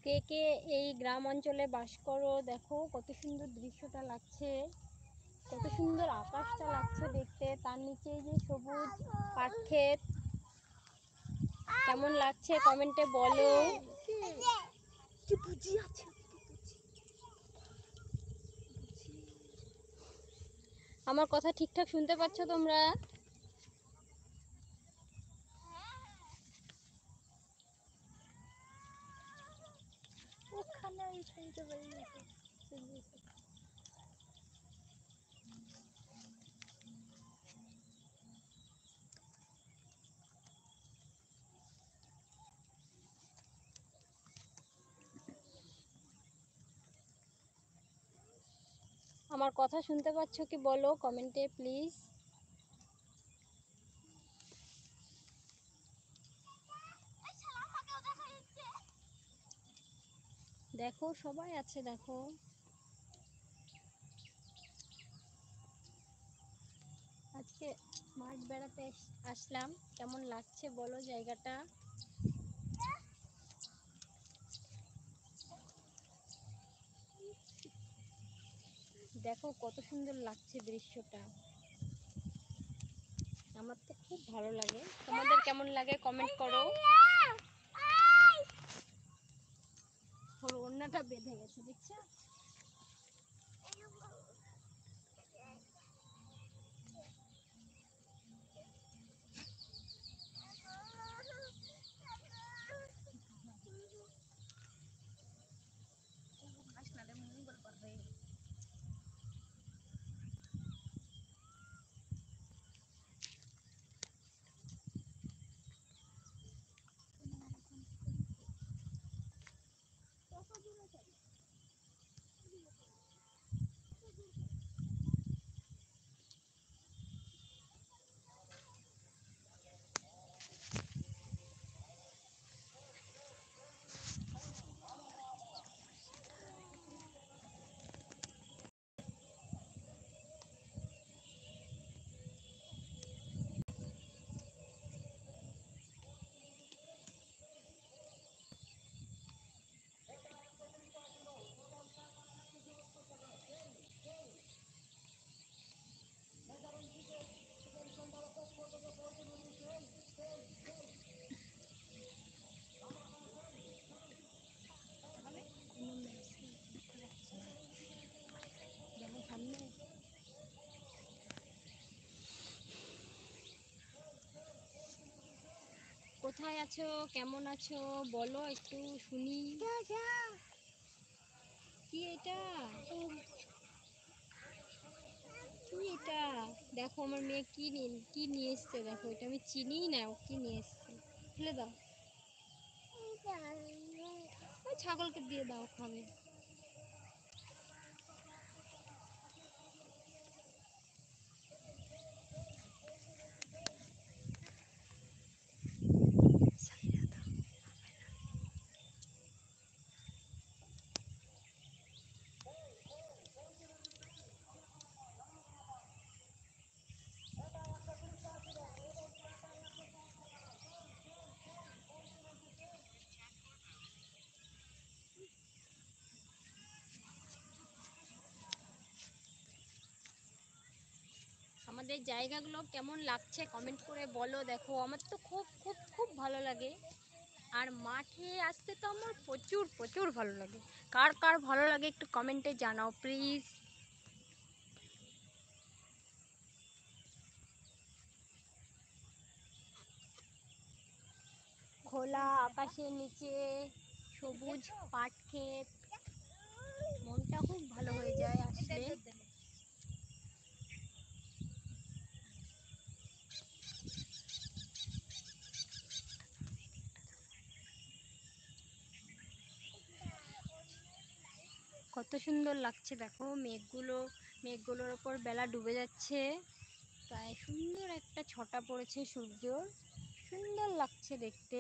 কে কে এই গ্রাম অঞ্চলে বাস করো, দেখো কত সুন্দর দৃশ্যটা লাগছে, কত সুন্দর আকাশটা লাগছে দেখতে। তার নিচে যে সবুজ পাট ক্ষেত, কেমন লাগছে কমেন্টে বলো। আমার কথা ঠিকঠাক শুনতে পাচ্ছ তোমরা? আমার কথা শুনতে পাচ্ছ কি বলো কমেন্টে প্লিজ। দেখো সবাই আছে, দেখো আজকে মাঠ বেড়াতে আসলাম, কেমন লাগছে বলো জায়গাটা। দেখো কত সুন্দর লাগছে দৃশ্যটা, আমার তো খুব ভালো লাগে। তোমাদের কেমন লাগে কমেন্ট করো। ওর ওড়নাটা বেঁধে গেছে দেখছো। কোথায় আছো, কেমন আছো বলো একটু শুনি। কি এটা, কি এটা? দেখো আমার মেয়ে কি নিয়ে এসছে, দেখো এটা আমি চিনি না, ও কি নিয়ে এসছে। ফেলে দাও, ওই ছাগলকে দিয়ে দাও, খাবে। আমাদের জায়গাগুলো কেমন লাগছে কমেন্ট করে বলো। দেখো আমার তো খুব খুব খুব ভালো লাগে, আর মাঠে আসতে তো আমার প্রচুর প্রচুর ভালো লাগে। কার কার ভালো লাগে একটু কমেন্টে জানাও প্লিজ। খোলা আকাশের নিচে সবুজ পাট ক্ষেত, মনটা খুব ভালো হয়ে যায় আসলে। কত সুন্দর লাগছে দেখো, মেঘগুলোর ওপর বেলা ডুবে যাচ্ছে, প্রায় সুন্দর একটা ছটা পড়েছে সূর্য, সুন্দর লাগছে দেখতে।